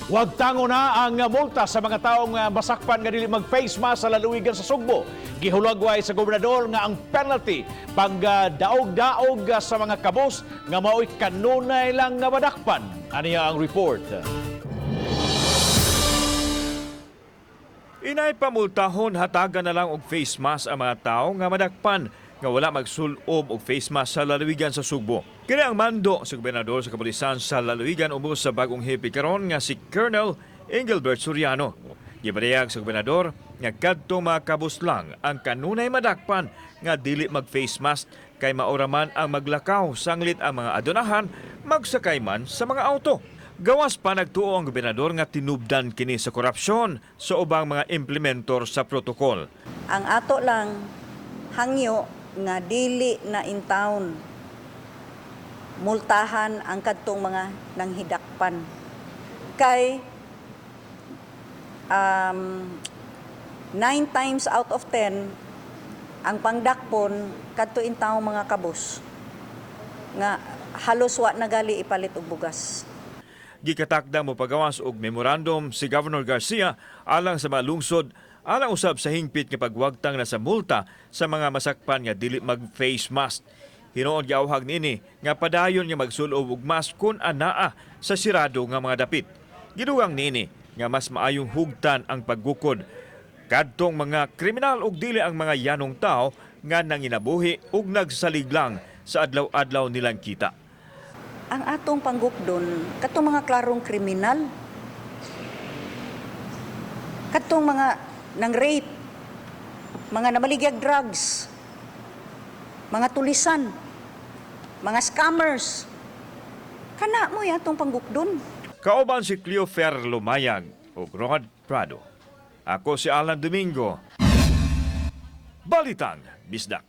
Huwag tango na ang multa sa mga taong masakpan nga dili mag-face mask sa lalawigan sa Sugbo. Gihulagway sa gobernador nga ang penalty pag daog-daog sa mga kabos nga mao'y kanunay lang nga madakpan. Aniya ang report. Inay pamultahon hatagan na lang og face mask ang mga tao nga madakpan nga wala magsulob og face mask sa lalawigan sa Sugbo. Kini ang mando sa gobernador sa kapulisan sa lalawigan ubos sa bagong hepe karon nga si Colonel Engelbert Soriano. Gibarayag sa gobernador nga kadtong mga kabus lang ang kanunay madakpan nga dili mag-face mask kay maoraman ang maglakaw sanglit ang mga adunahan magsakay man sa mga auto. Gawas pa nagtuo ang gobernador nga tinubdan kini sa korupsyon sa ubang mga implementor sa protokol. Ang ato lang hangyo nga dili na in town multahan ang kadtong mga nanghidakpan kay 9 times out of 10 ang pangdakpon kadto in town mga kabus nga halos wa nagali ipalit og bugas. Gikatakda mo pagawas og memorandum si Governor Garcia alang sa mga lungsod alang usab sa hingpit nga pagwagtang na sa multa sa mga masakpan nga dili mag-face mask. Hinuon giawhag nini nga padayon nga magsulob og mask kun anaa sa sirado nga mga dapit. Gidugang nini nga mas maayong hugtan ang paggukod kadtong mga kriminal ug dili ang mga yanong tao nga nanginabuhi ug nagsaliglang sa adlaw-adlaw nilang kita. Ang atong panggukdon katong mga klarong kriminal, katong mga nang rape, mga namaligyag drugs, mga tulisan, mga scammers. Kana mo yatong panggukdon. Kauban si Cleofer Lumayag ug Rod Prado. Ako si Alan Domingo. Balitang Bisdak.